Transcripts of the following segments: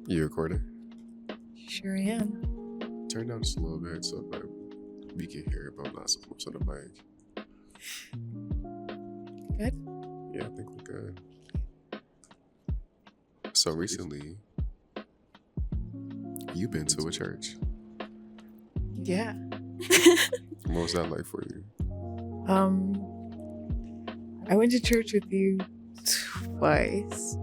You recording? Sure am. Turn down just a little bit so that we can hear about not so much on the mic. Good? Yeah, I think we're good. So recently, you've been to a church. Yeah. What was that like for you? I went to church with you twice,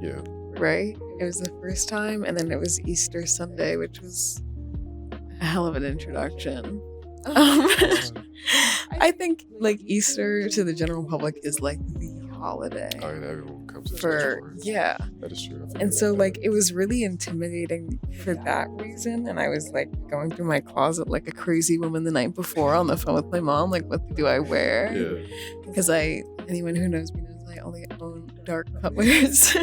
Yeah. right? It was the first time, and then it was Easter Sunday, which was a hell of an introduction. I think like Easter to the general public is like the holiday. Oh, yeah, everyone comes to church For it. yeah. That is true. And so like it was really intimidating for that reason, and I was like going through my closet like a crazy woman the night before on the phone with my mom, like what do I wear? Yeah. Because anyone who knows me knows I only own dark colors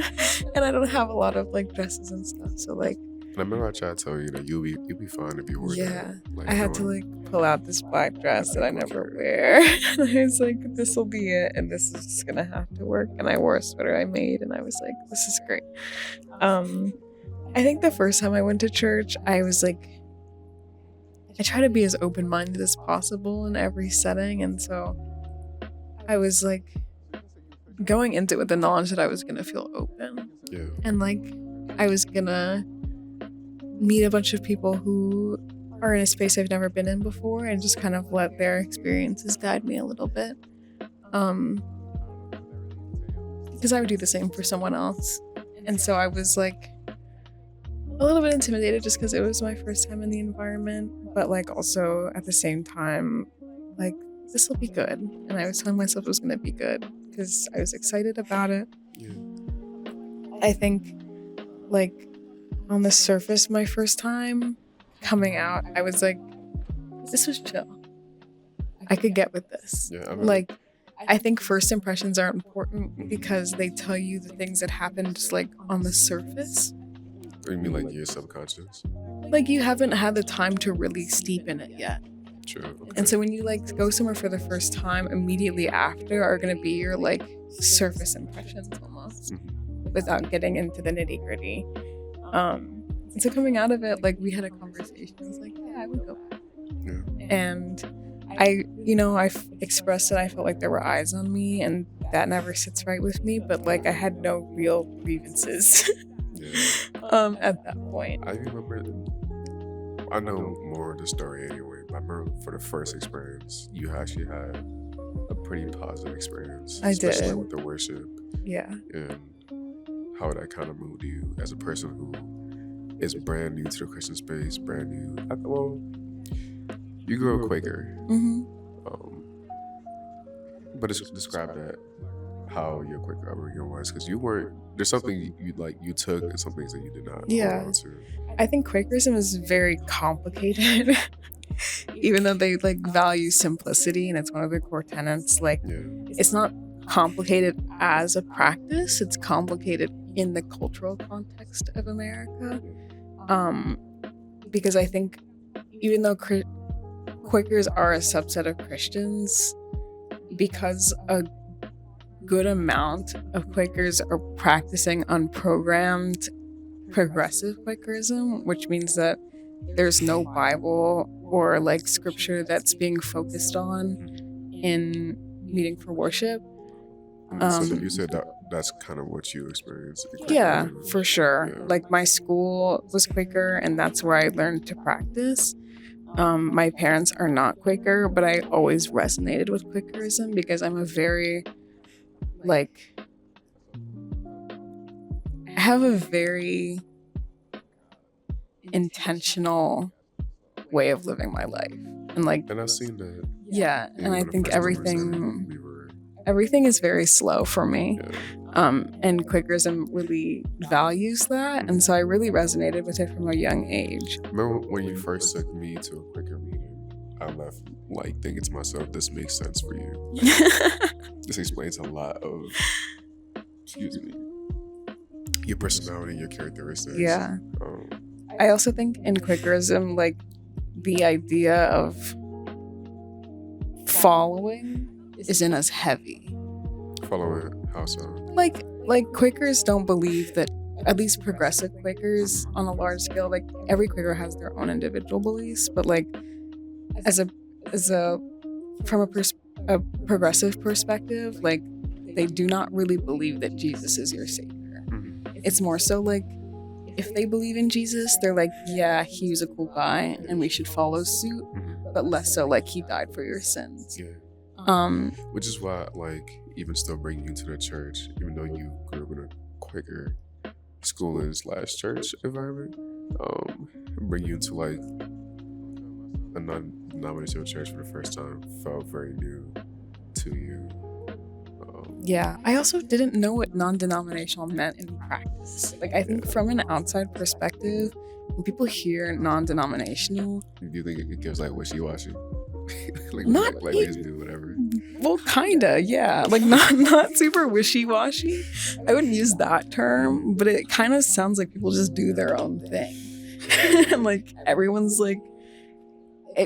and I don't have a lot of like dresses and stuff, so like And I remember I tried to tell you that you'll be fine if you wore that. Like, I had to like pull out this black dress that I never wear. I was like, this will be it, and this is just gonna have to work. And I wore a sweater I made, and I was like, this is great. I think the first time I went to church, I was like, I try to be as open-minded as possible in every setting, and so I was like going into it with the knowledge that I was gonna feel open. Yeah. And like I was gonna meet a bunch of people who are in a space I've never been in before and just kind of let their experiences guide me a little bit. Because I would do the same for someone else. And so I was like a little bit intimidated just because it was my first time in the environment, but like also at the same time, like this will be good. And I was telling myself it was going to be good because I was excited about it. Yeah. I think like on the surface, my first time coming out, I was like, this was chill. I could get with this. Yeah. I think first impressions are important because they tell you the things that happen just like on the surface. You mean like your subconscious? Like you haven't had the time to really steep in it yet. True. Okay. And so when you like go somewhere for the first time, immediately after are going to be your like surface impressions almost, without getting into the nitty gritty. And so coming out of it, like we had a conversation. I was like, yeah, I would go back. Yeah. And I expressed that I felt like there were eyes on me, and that never sits right with me. But like I had no real grievances. Yeah. At that point. I remember. I know more of the story anyway. But I remember for the first experience, you actually had a pretty positive experience. I did. Especially with the worship. Yeah. And how that kind of moved you as a person who is brand new to the Christian space, brand new. Well, you grew up Quaker. Mm-hmm. But describe that, how your Quaker upbringing was, because you weren't. There's something you took, and some things that you did not. Yeah. Hold on to. I think Quakerism is very complicated. Even though they like value simplicity and it's one of their core tenets, like it's not complicated as a practice, it's complicated in the cultural context of America. Because I think even though Quakers are a subset of Christians, because a good amount of Quakers are practicing unprogrammed progressive Quakerism, which means that there's no Bible or like scripture that's being focused on in meeting for worship. So you said that's kind of what you experienced. Yeah, for sure. Yeah. Like my school was Quaker, and that's where I learned to practice. My parents are not Quaker, but I always resonated with Quakerism because I'm a very I have a very intentional way of living my life, and I've seen that. Yeah, and I think everything is very slow for me. Yeah. And Quakerism really values that, and so I really resonated with it from a young age. Remember when you first took me to a Quaker meeting? I left like thinking to myself, "This makes sense for you." This explains a lot of, your personality, your characteristics. Yeah. I also think in Quakerism, like the idea of following isn't as heavy. Following how so? Like Quakers don't believe that at least progressive Quakers on a large scale, like every Quaker has their own individual beliefs, but like as a from a progressive perspective, like they do not really believe that Jesus is your savior. It's more so like if they believe in Jesus, they're like, yeah, he was a cool guy and we should follow suit, but less so like he died for your sins. Which is why, like, even still bringing you to the church, even though you grew up in a Quaker schooling / church environment, bring you into like a non-denominational church for the first time felt very new to you. Yeah, I also didn't know what non-denominational meant in practice. Like, I think from an outside perspective, when people hear non-denominational, do you think it gives like wishy-washy? Like, not like just do whatever. Well, kinda, yeah. Like not super wishy-washy. I wouldn't use that term, but it kind of sounds like people just do their own thing. And like everyone's like,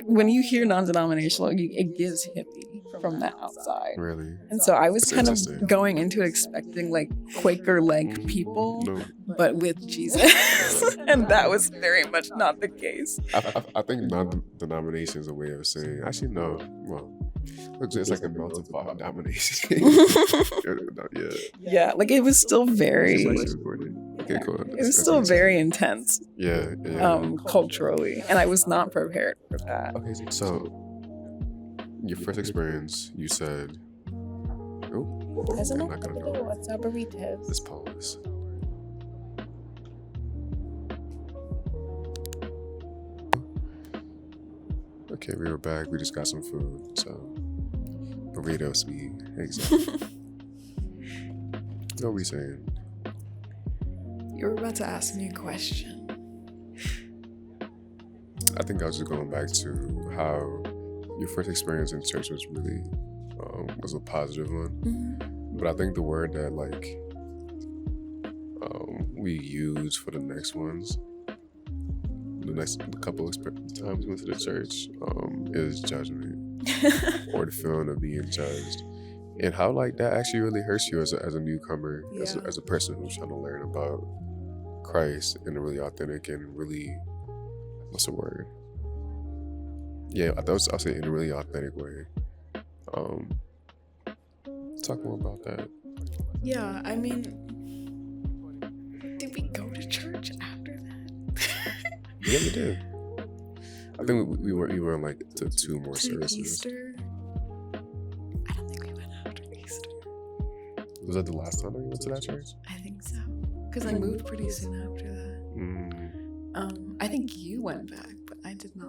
when you hear non-denominational, it gives hippie from the outside. Really? And so I was That's kind of interesting. going into it expecting like Quaker-like people, No. but with Jesus. And that was very much not the case. I think non-denomination is a way of saying, actually, no. Well, it's like a melting pot of domination. Yeah. Yeah, like it was still very, Okay, cool. it was still very intense. Yeah. Culturally, and I was not prepared for that. Okay, so your first experience, you said, "Oh, I'm not gonna know." What's up, burritos? Let's pause. Okay, we were back. We just got some food, so burritos. What are we saying? You were about to ask me a question. I think I was just going back to how your first experience in church was really was a positive one. But I think the word that like we use for the next ones, the next couple of times we went to the church, is judgment or the feeling of being judged, and how like that actually really hurts you as a newcomer, as a person who's trying to learn about Christ in a really authentic and really, what's the word? Yeah, I'll say in a really authentic way. Talk more about that. Yeah, I mean, did we go to church after that? Yeah, we did. I think we were like to 2 more To services. Easter? I don't think we went after Easter. Was that the last time that you went to that church? I think so. Because I moved pretty soon after that. I think you went back, but I did not.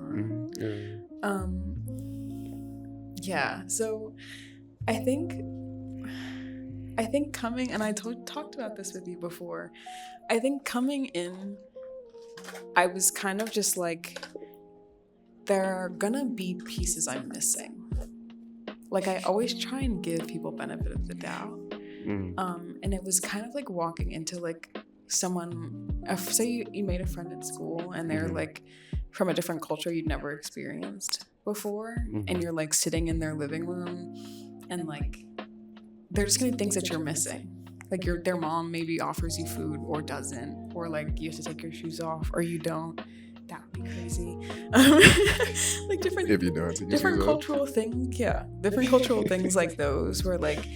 Yeah, so I think coming, and I talked about this with you before, I think coming in, I was kind of just like, there are gonna be pieces I'm missing. Like, I always try and give people benefit of the doubt. And it was kind of like walking into like someone, say you made a friend at school and they're like from a different culture you'd never experienced before, and you're like sitting in their living room and like they're just gonna be things that you're missing. Like their mom maybe offers you food or doesn't, or like you have to take your shoes off or you don't. That would be crazy. Like different cultural things. Yeah, different cultural things like those where like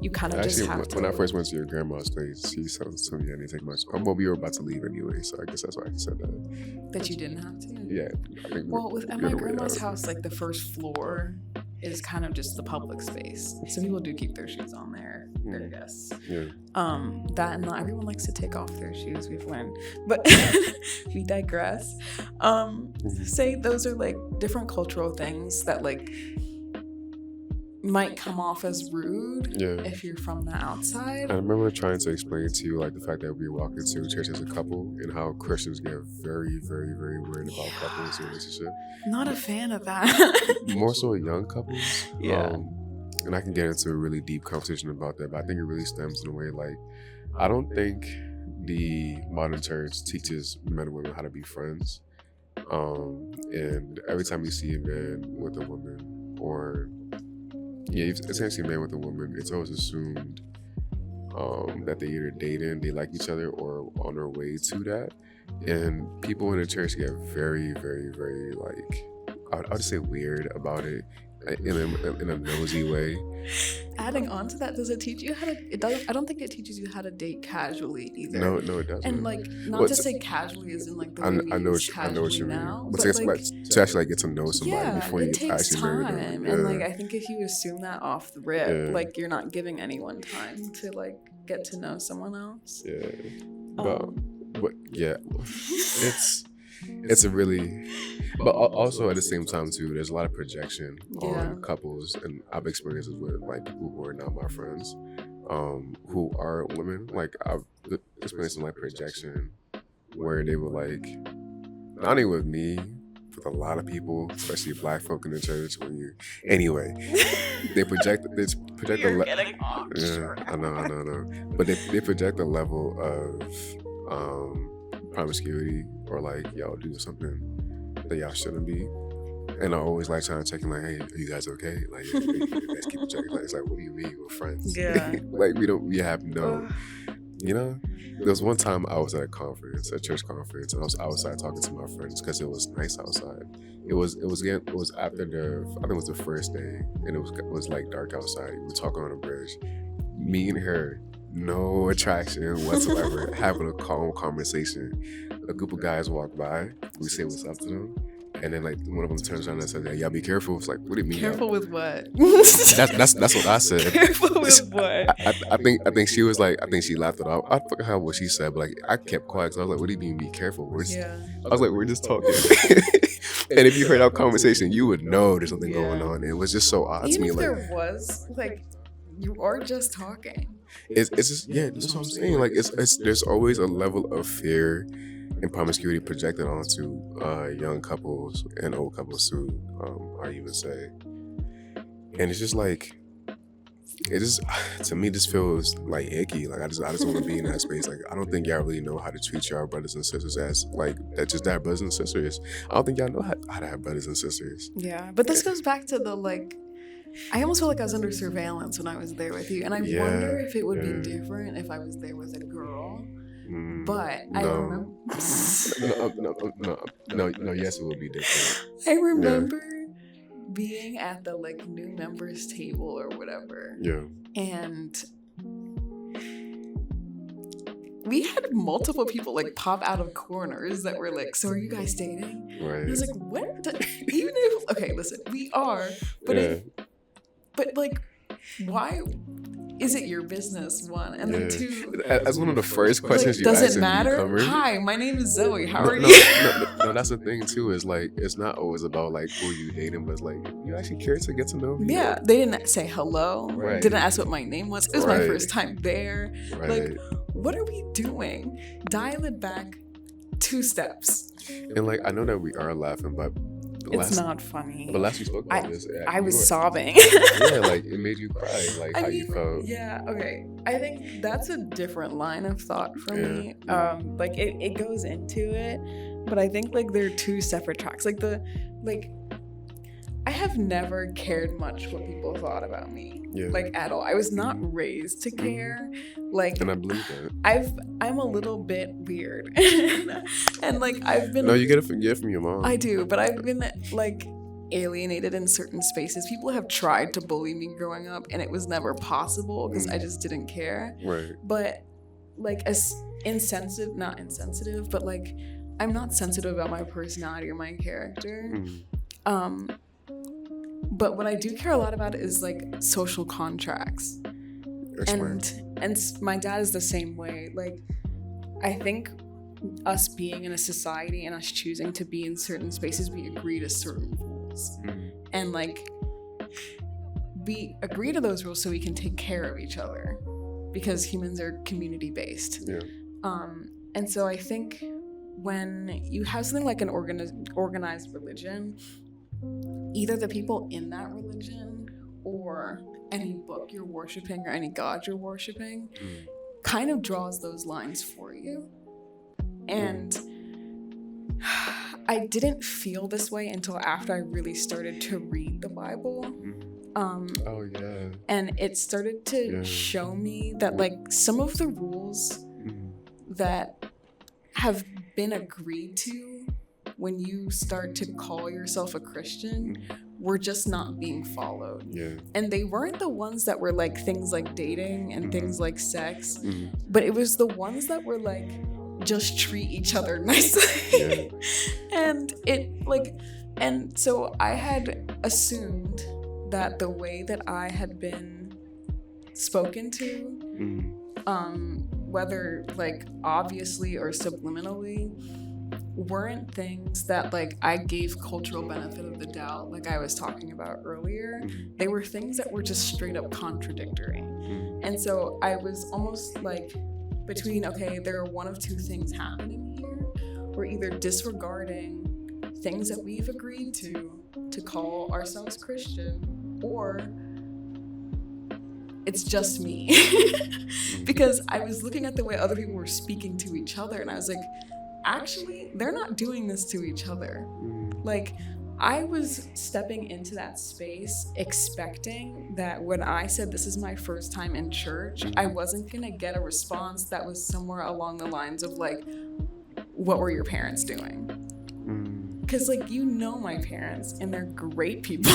you kind of just have to. When I first went to your grandma's place, she told me I didn't take much. Well, we were about to leave anyway, so I guess that's why I said that. That you didn't have to? Yeah. Well, at my grandma's house, like the first floor is kind of just the public space. Some people do keep their shoes on there, their guests. Yeah. That and not everyone likes to take off their shoes, we've learned. But we digress. Say those are like different cultural things that like might come off as rude if you're from the outside. I remember trying to explain to you like the fact that we walk into church as a couple and how Christians get very, very, very worried about couples and relationships. Not a fan of that. More so young couples. Yeah. And I can get into a really deep conversation about that, but I think it really stems in a way like, I don't think the modern church teaches men and women how to be friends. And every time you see a man with a woman, or it's actually a man with a woman, it's always assumed that they either dating, they like each other, or on their way to that. And people in the church get very, very, very like, I'll just say weird about it, in a nosy way. Adding on to that, does it teach you how to? It doesn't. I don't think it teaches you how to date casually either. No, it doesn't. And like, not to say casually as in like the way we use I know what casually you mean. now, But but like, to actually like get to know somebody yeah, before it you takes actually marry time. them. And like, I think if you assume that off the rip, Yeah. like you're not giving anyone time to like get to know someone else. Yeah, but yeah, it's a really, but also at the same time too, there's a lot of projection on couples, and I've experienced it with like people who are not my friends, who are women. Like I've experienced some like projection where they were like, not only with me, with a lot of people, especially black folk in the church. Anyway, they project You're getting off. Yeah, I know. But they project a level of promiscuity, or like y'all do something that y'all shouldn't be. And I always like trying to check in, like, hey, are you guys okay? Like, you guys keep checking. Like, it's like, what do you mean? We're friends. Yeah. Like, we have no, you know? There was one time I was at a conference, a church conference, and I was outside talking to my friends because it was nice outside. It was after I think it was the first day, and it was like dark outside. We were talking on a bridge. Me and her, no attraction whatsoever, having a calm conversation. A group of guys walk by. We say what's up to them. And then like one of them turns around and says, "Yeah, y'all be careful." It's like, what do you mean? Careful with what? That's what I said. Careful with what? I think she was like, I think she laughed it off. I forgot what she said, but like I kept quiet. So I was like, what do you mean be careful? I was like, we're just talking. And if you heard our conversation, you would know there's something going on. It was just so odd Even to me. if Like, there was, like, you are just talking. it's just, yeah, that's what I'm saying. Like it's there's always a level of fear and promiscuity projected onto young couples and old couples too, I even say. And it's just like, it just, to me, this feels like icky. Like I just want to be in that space. Like I don't think y'all really know how to treat y'all brothers and sisters as like that brothers and sisters. I don't think y'all know how to have brothers and sisters. Yeah, but this goes back to the like, I almost feel like I was under surveillance when I was there with you, and I wonder if it would be different if I was there with a girl. But I remember. No. Yes, it would be different. I remember being at the like new members table or whatever. Yeah. And we had multiple people like pop out of corners that were like, "So are you guys dating?" Right. And I was like, "What?" Even if, okay, listen, we are, but but like, why? Is it your business? One, and then two. As one of the first questions you does asked it matter? newcomer, Hi, my name is Zoe. How are you? No, that's the thing too. Is like it's not always about like who you dating, but it's like you actually care to get to know me. Yeah, they didn't say hello. Right. Didn't ask what my name was. It was my first time there. Right. Like, what are we doing? Dial it back 2 steps. And like I know that we are laughing, but it's not funny. But last we spoke about this, I was sobbing. Yeah, like it made you cry. Like how you felt. Yeah, okay. I think that's a different line of thought for me. Like it goes into it, but I think like they're 2 separate tracks. Like I have never cared much what people thought about me. Yeah. Like at all. I was not raised to care. Like, and I believe that. I'm a little bit weird. And like I've been. No, you get it from your mom. I do, but I've been like alienated in certain spaces. People have tried to bully me growing up, and it was never possible because I just didn't care. Right. But like as not insensitive, but like I'm not sensitive about my personality or my character. But what I do care a lot about is like social contracts. And my dad is the same way. Like I think us being in a society and us choosing to be in certain spaces, we agree to certain rules. And like we agree to those rules so we can take care of each other, because humans are community based. Yeah. And so I think when you have something like an organized religion, either the people in that religion or any book you're worshiping or any god you're worshiping kind of draws those lines for you. And I didn't feel this way until after I really started to read the Bible. Oh yeah. And it started to show me that like some of the rules that have been agreed to when you start to call yourself a Christian were just not being followed. Yeah. And they weren't the ones that were like things like dating and things like sex, but it was the ones that were like just treat each other nicely. And it like, and so I had assumed that the way that I had been spoken to, whether like obviously or subliminally, weren't things that like I gave cultural benefit of the doubt like I was talking about earlier. They were things that were just straight up contradictory. And so I was almost like between, okay, there are one of two things happening here. We're either disregarding things that we've agreed to call ourselves Christian, or it's just me. Because I was looking at the way other people were speaking to each other and I was like, actually, they're not doing this to each other. Like, I was stepping into that space expecting that when I said this is my first time in church, I wasn't gonna get a response that was somewhere along the lines of like, what were your parents doing? Because like, you know my parents and they're great people.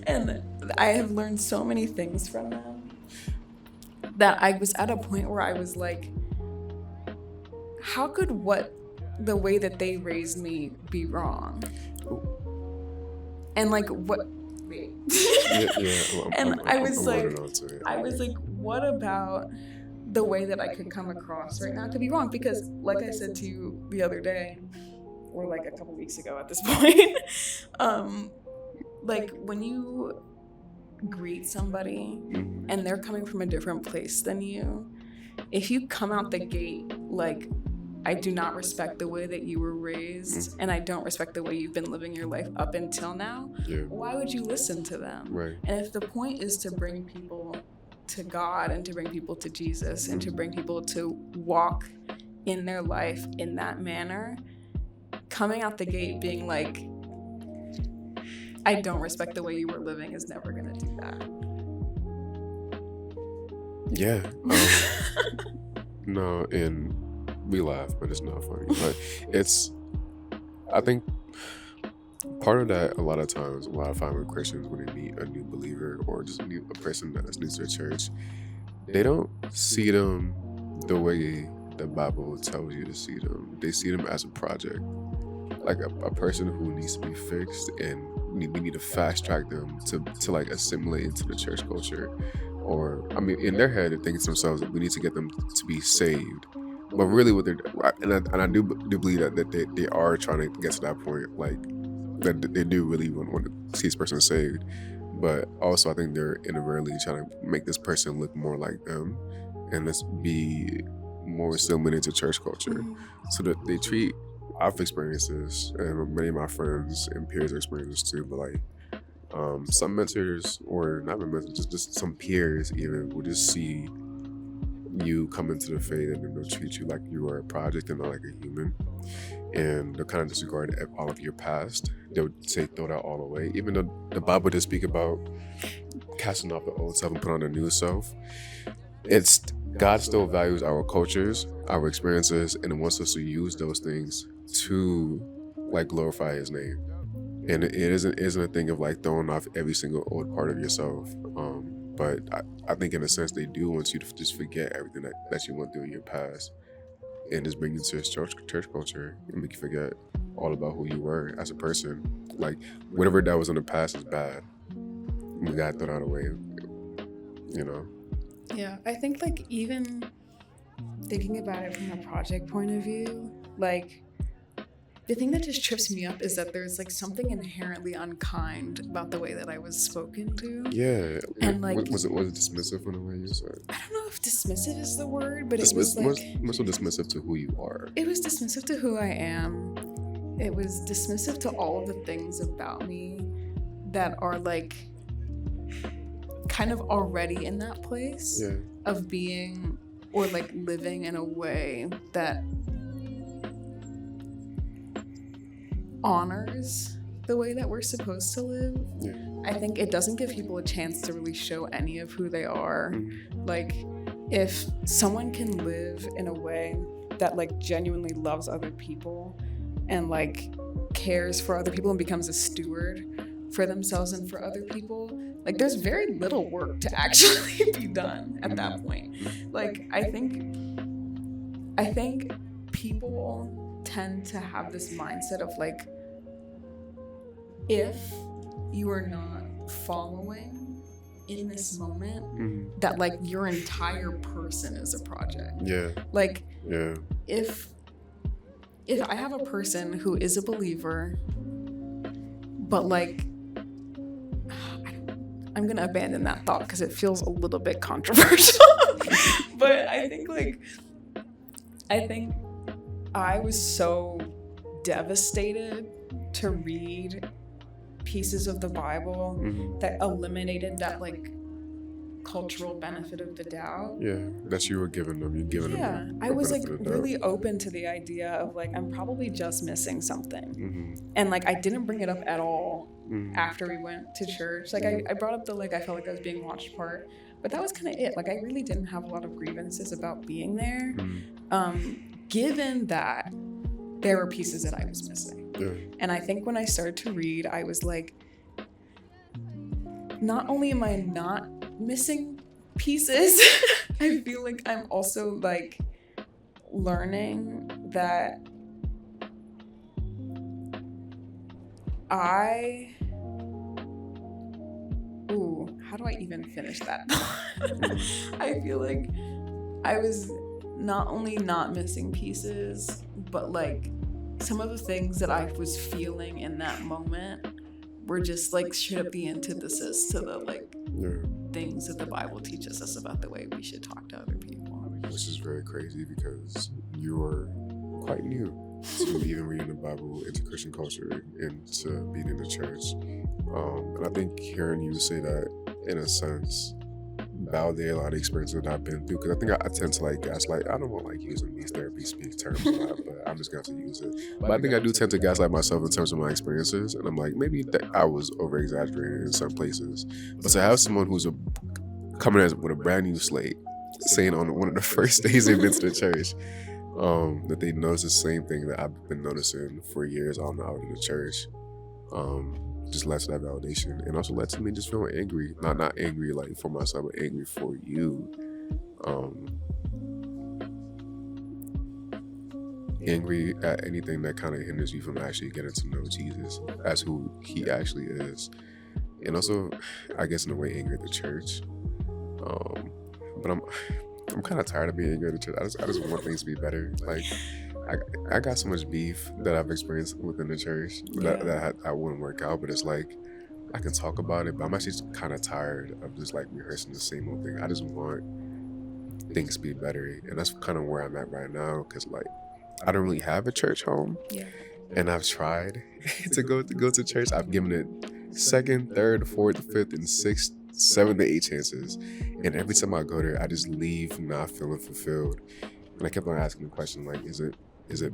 And I have learned so many things from them that I was at a point where I was like, how could the way that they raised me be wrong? And like, what? Wait. I was like, what about the way that I could come across right now to be wrong? Because like I said to you the other day, or like a couple weeks ago at this point, like when you greet somebody and they're coming from a different place than you, if you come out the gate like, I do not respect the way that you were raised, and I don't respect the way you've been living your life up until now, why would you listen to them? Right. And if the point is to bring people to God and to bring people to Jesus and to bring people to walk in their life in that manner, coming out the gate being like, I don't respect the way you were living is never gonna do that. Yeah. No, and we laugh, but it's not funny. But I think part of that, a lot of times, what I find with Christians when they meet a new believer or just a person that's new to the church, they don't see them the way the Bible tells you to see them. They see them as a project, like a person who needs to be fixed, and we need to fast track them to like assimilate into the church culture. Or, I mean, in their head, they're thinking to themselves that we need to get them to be saved. But really, what they're and I do believe that they are trying to get to that point, like that they do really want to see this person saved. But also, I think they're inadvertently trying to make this person look more like them, and let's be more assimilated to church culture, so that they treat. I've experienced this, and many of my friends and peers are experiencing this too. But like, some mentors, or not mentors, just some peers even will just see you come into the faith and then they'll treat you like you are a project and not like a human, and they'll kind of disregard all of your past. They'll say throw that all away, even though the Bible does speak about casting off the old self and put on the new self. It's God still values our cultures, our experiences, and wants us to use those things to like glorify his name. And it isn't a thing of like throwing off every single old part of yourself. But I think in a sense they do want you to just forget everything that you went through in your past, and just bring you to church culture and make you forget all about who you were as a person. Like whatever that was in the past is bad. We gotta throw that away, you know? Yeah, I think like even thinking about it from a project point of view, like the thing that just trips me up is that there's like something inherently unkind about the way that I was spoken to. Yeah, and like was it dismissive in the way you said? I don't know if dismissive is the word, but it was like more so dismissive to who you are. It was dismissive to who I am. It was dismissive to all of the things about me that are like kind of already in that place of being or like living in a way that honors the way that we're supposed to live. I think it doesn't give people a chance to really show any of who they are. Mm-hmm. Like, if someone can live in a way that like genuinely loves other people and like cares for other people and becomes a steward for themselves and for other people, like there's very little work to actually be done at that point. Like, I think people tend to have this mindset of like, if you are not following in this moment, that like your entire person is a project. Yeah. Like, Yeah. if I have a person who is a believer, but like, I'm gonna abandon that thought because it feels a little bit controversial. But I think I was so devastated to read pieces of the Bible that eliminated that like cultural benefit of the doubt. Yeah, that you were giving them. You're giving them. I was like really open to the idea of like, I'm probably just missing something. And like, I didn't bring it up at all after we went to church. Like, I brought up the like, I felt like I was being watched part, but that was kind of it. Like, I really didn't have a lot of grievances about being there, given that there were pieces that I was missing. Yeah. And I think when I started to read, I was like, not only am I not missing pieces, I feel like I'm also like learning that how do I even finish that? I feel like I was not only not missing pieces, but like some of the things that I was feeling in that moment were just like straight up the antithesis to the like things that the Bible teaches us about the way we should talk to other people. Which is very crazy because you are quite new to even reading the Bible, into Christian culture, into being in the church. And I think hearing you say that, in a sense, validate a lot of experiences that I've been through. Because I think I tend to like gaslight. I don't want like using these therapy speak terms a lot, but I'm just going to use it. But I think I do tend to gaslight myself in terms of my experiences. And I'm like, maybe that I was over exaggerating in some places. But to have someone who's coming with a brand new slate, saying on one of the first days they've been to the church, that they notice the same thing that I've been noticing for years on out in the church, just led to that validation, and also led to me just feeling angry. Not angry like for myself, but angry for you. Angry at anything that kind of hinders you from actually getting to know Jesus as who he actually is. And also, I guess in a way, angry at the church. But I'm kind of tired of being angry at the church. I just want things to be better. Like, I got so much beef that I've experienced within the church that wouldn't work out. But it's like, I can talk about it, but I'm actually kind of tired of just like rehearsing the same old thing. I just want things to be better. And that's kind of where I'm at right now. Because like, I don't really have a church home. Yeah. And I've tried to go to church. I've given it 2nd, 3rd, 4th, 5th, and 6th, 7 to 8 chances. And every time I go there, I just leave not feeling fulfilled. And I kept on asking the question, like, is it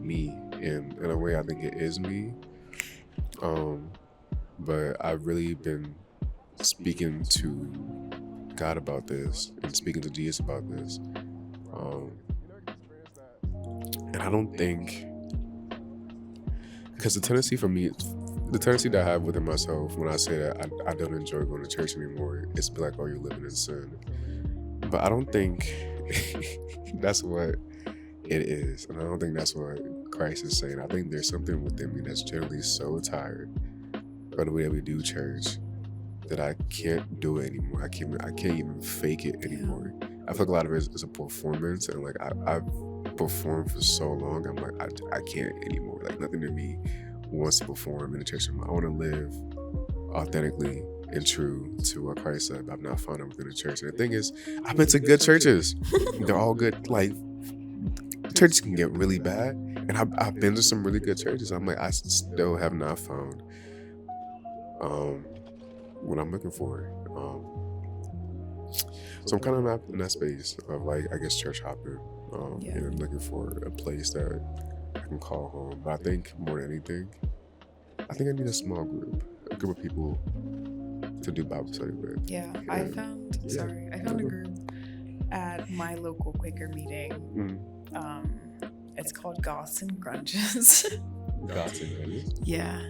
me? And in a way, I think it is me. But I've really been speaking to God about this and speaking to Jesus about this. And I don't think, because the tendency that I have within myself when I say that I don't enjoy going to church anymore, is to be like, oh, you're living in sin. But I don't think that's what it is. And I don't think that's what Christ is saying. I think there's something within me that's generally so tired of the way that we do church that I can't do it anymore. I can't even fake it anymore. I feel like a lot of it is a performance, and like I've performed for so long. I'm like, I can't anymore. Like, nothing in me wants to perform in the church. I want to live authentically and true to what Christ said, but I'm not found within the church. And the thing is, I've been to good churches. They're all good. Like, churches can get really bad, and I've been to some really good churches. I'm like, I still have not found what I'm looking for. So I'm kind of in that space of like, I guess, church hopping, and looking for a place that I can call home. But I think more than anything, I think I need a small group, of people to do Bible study with. Yeah, I found a group at my local Quaker meeting. It's called Goths and Grunges. Goths and Grunges? Yeah.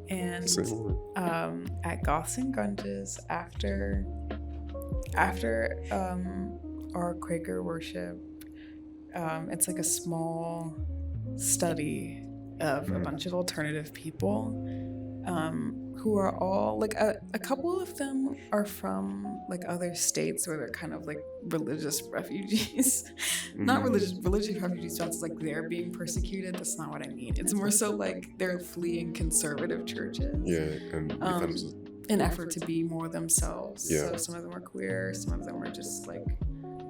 And at Goths and Grunges, after our Quaker worship, it's like a small study of a bunch of alternative people who are all like a couple of them are from like other states where they're kind of like religious refugees. Not religious refugees, sounds like they're being persecuted. That's not what I mean. It's more so like they're fleeing conservative churches. Yeah, and an effort to be more themselves. Yeah. So some of them are queer, some of them are just like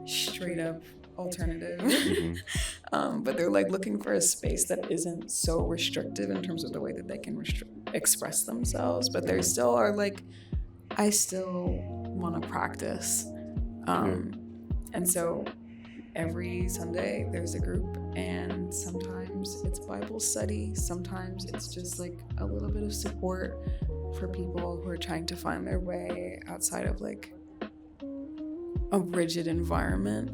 straight up alternative. But they're like looking for a space that isn't so restrictive in terms of the way that they can express themselves, but they still are like, I still want to practice. And so every Sunday there's a group, and sometimes it's Bible study, sometimes it's just like a little bit of support for people who are trying to find their way outside of like a rigid environment.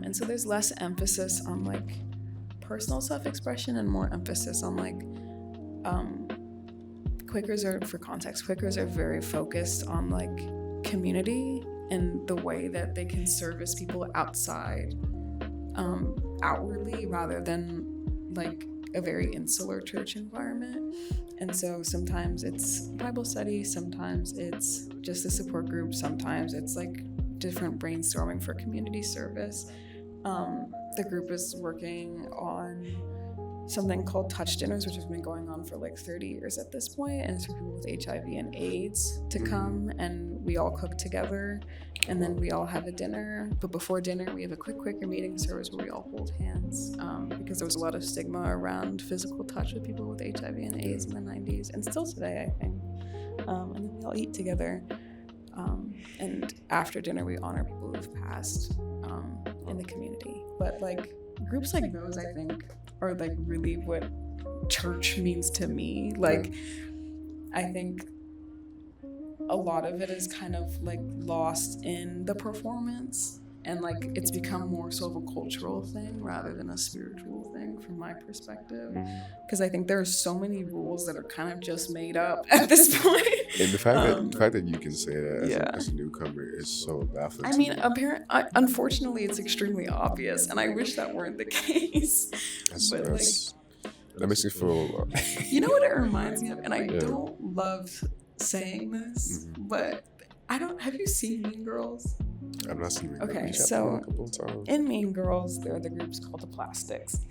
And so there's less emphasis on like personal self-expression and more emphasis on like Quakers are, for context, Quakers are very focused on like community and the way that they can service people outside outwardly rather than like a very insular church environment. And so sometimes it's Bible study, sometimes it's just a support group, sometimes it's like different brainstorming for community service. The group is working on something called Touch Dinners, which has been going on for like 30 years at this point, and it's for people with HIV and AIDS to come, and we all cook together, and then we all have a dinner. But before dinner, we have a quick Quaker meeting service where we all hold hands, because there was a lot of stigma around physical touch with people with HIV and AIDS in the 90s, and still today, I think. And then we all eat together. And after dinner, we honor people who've passed in the community. But like groups like those, I think, are like really what church means to me. Like, I think a lot of it is kind of like lost in the performance, and like it's become more so of a cultural thing rather than a spiritual thing from my perspective, because I think there are so many rules that are kind of just made up at this point. And the fact that you can say that as a newcomer is so baffling. I mean, unfortunately, it's extremely obvious, and I wish that weren't the case. That makes me feel. You know what it reminds me of, and I don't love saying this, but have you seen Mean Girls? I've not seen Mean Girls. Okay, so in Mean Girls, there are the groups called the Plastics.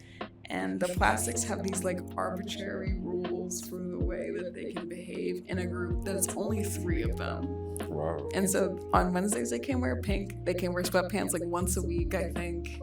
And the Plastics have these like arbitrary rules for the way that they can behave in a group that is only 3 of them. Wow. And so on Wednesdays, they can wear pink. They can wear sweatpants like once a week, I think.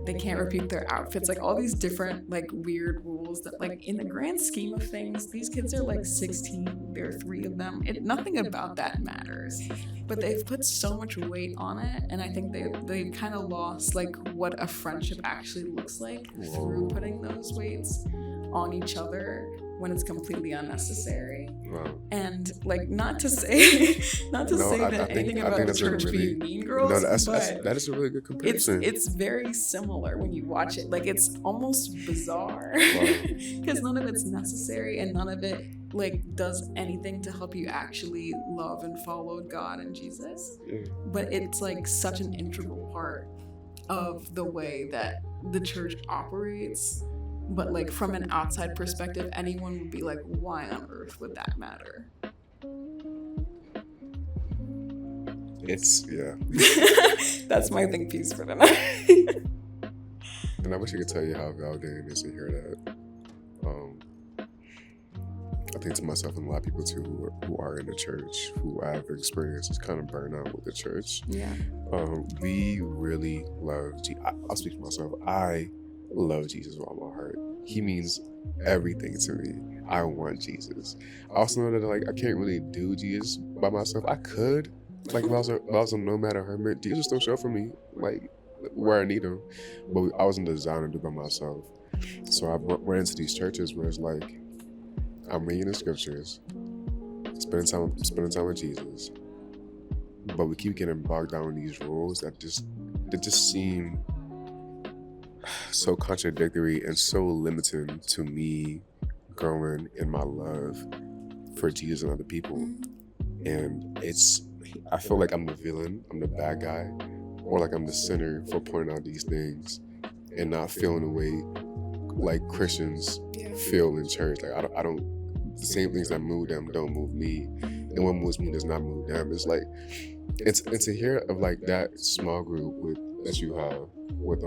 They can't repeat their outfits, like all these different like weird rules that like in the grand scheme of things, these kids are like 16, there are 3 of them. Nothing about that matters, but they've put so much weight on it, and I think they kind of lost like what a friendship actually looks like through putting those weights on each other when it's completely unnecessary. Wow. And like not to say that anything about the church being Mean Girls, but that is a really good comparison. It's very similar when you watch it. Like it's almost bizarre because none of it's necessary, and none of it like does anything to help you actually love and follow God and Jesus. But it's like such an integral part of the way that the church operates. But like from an outside perspective, anyone would be like, why on earth would that matter? That's my think piece for the night. And I wish I could tell you how validating it is to hear that. I think to myself and a lot of people too who are in the church, who have experienced this kind of burnout with the church. Yeah. We really love Jesus. I'll speak for myself. I love Jesus with all my heart. He means everything to me. I want Jesus. I also know that like I can't really do Jesus by myself. I could, like if I was a nomad or hermit, Jesus don't show up for me like where I need him. But I wasn't designed to do by myself. So I went into these churches where it's like I'm reading the scriptures, spending time with Jesus, but we keep getting bogged down in these rules that just seem so contradictory and so limiting to me growing in my love for Jesus and other people. And I feel like I'm the villain, I'm the bad guy, or like I'm the sinner for pointing out these things and not feeling the way like Christians feel in church. Like I don't the same things that move them don't move me, and what moves me does not move them. It's like it's to hear of like that small group that you have with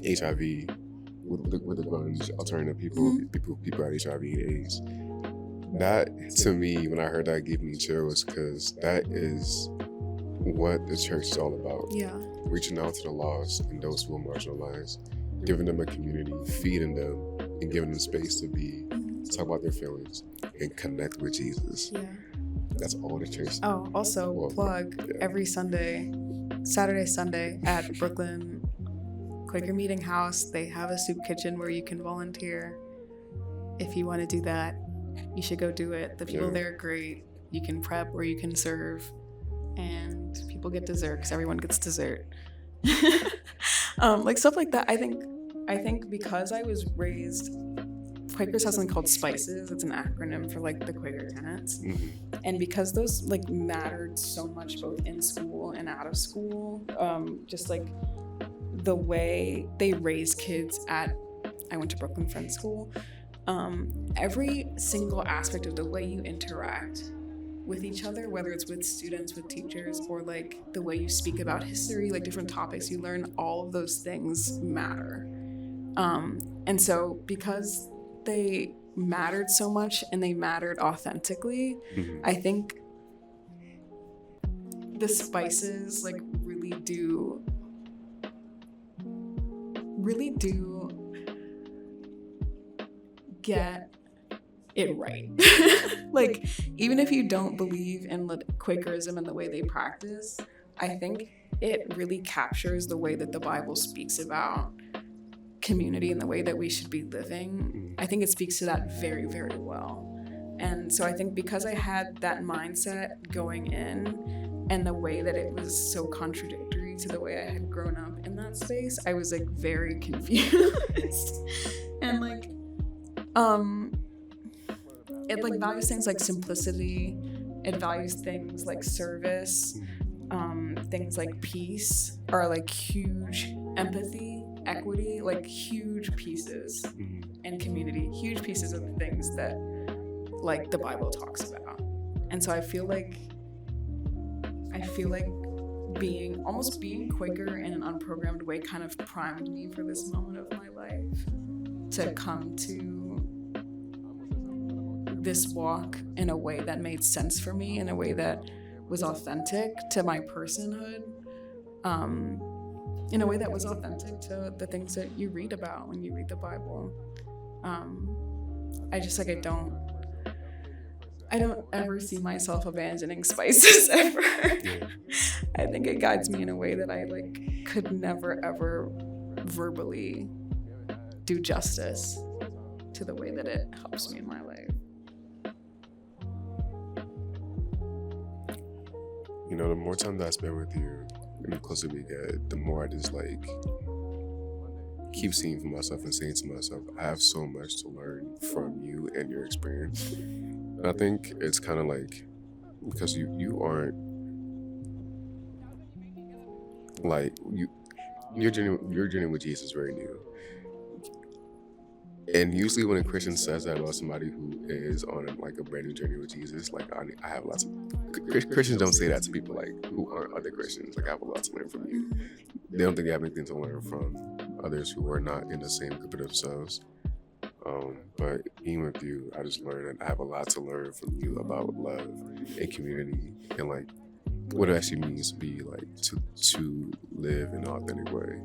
HIV, with the grunge alternative people at HIV and AIDS. That to me, when I heard that, gave me chills, because that is what the church is all about. Yeah. Reaching out to the lost and those who are marginalized, giving them a community, feeding them, and giving them space to talk about their feelings and connect with Jesus. Yeah. That's all the church. Oh, also plug every Saturday, Sunday at Brooklyn Quaker Meeting House. They have a soup kitchen where you can volunteer. If you want to do that, you should go do it. The people there are great. You can prep or you can serve, and people get dessert because everyone gets dessert. Like stuff like that. I think because I was raised, Quakers has something called SPICES. It's an acronym for like the Quaker tenets. And because those like mattered so much both in school and out of school, just like the way they raise kids I went to Brooklyn Friends School. Every single aspect of the way you interact with each other, whether it's with students, with teachers, or like the way you speak about history, like different topics you learn, all of those things matter. And so because they mattered so much and they mattered authentically, I think the SPICES like really do get it right. Like, even if you don't believe in Quakerism and the way they practice, I think it really captures the way that the Bible speaks about community and the way that we should be living. I think it speaks to that very, very well. And so I think because I had that mindset going in and the way that it was so contradictory to the way I had grown up in that space, I was like very confused. And like it like values things like simplicity, it values things like service, things like peace, or like huge empathy, equity, like huge pieces, and community, huge pieces of the things that like the Bible talks about. And so I feel like being Quaker in an unprogrammed way kind of primed me for this moment of my life to come to this walk in a way that made sense for me, in a way that was authentic to my personhood, in a way that was authentic to the things that you read about when you read the Bible. I just like, I don't ever see myself abandoning SPICES ever. I think it guides me in a way that I like could never ever verbally do justice to the way that it helps me in my life. You know, the more time that I spend with you and the closer we get, the more I just like keep seeing for myself and saying to myself, I have so much to learn from you and your experience. And I think it's kind of like, because you aren't like your journey with Jesus is very new. And usually when a Christian says that about somebody who is on like a brand new journey with Jesus, like I have lots of Christians don't say that to people like who aren't other Christians. Like, I have a lot to learn from you. They don't think they have anything to learn from others who are not in the same group of themselves. But being with you, I just learned that I have a lot to learn from you about love and community and like what it actually means to be like to live in an authentic way.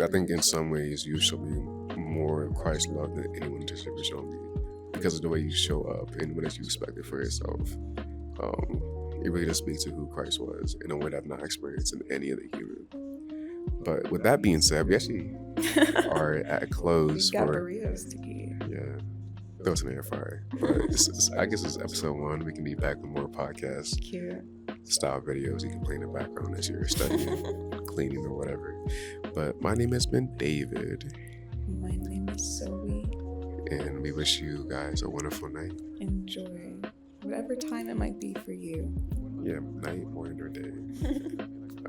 I think in some ways you show me more of Christ's love than anyone in church ever shown me, because of the way you show up and what you expect it for yourself. It really does speak to who Christ was in a way that I've not experienced in any other human. But with that being said, we actually are at a close. We got burritos to eat. Yeah. Throw it in the air fryer. But I guess it's episode 1. We can be back with more podcast Cute. style videos. You can play in the background as you're studying, cleaning, or whatever. But my name has been David. My name is Zoe. And we wish you guys a wonderful night. Enjoy whatever time it might be for you. Yeah, night, morning, or day.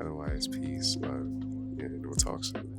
Otherwise, peace, love, and we'll talk soon.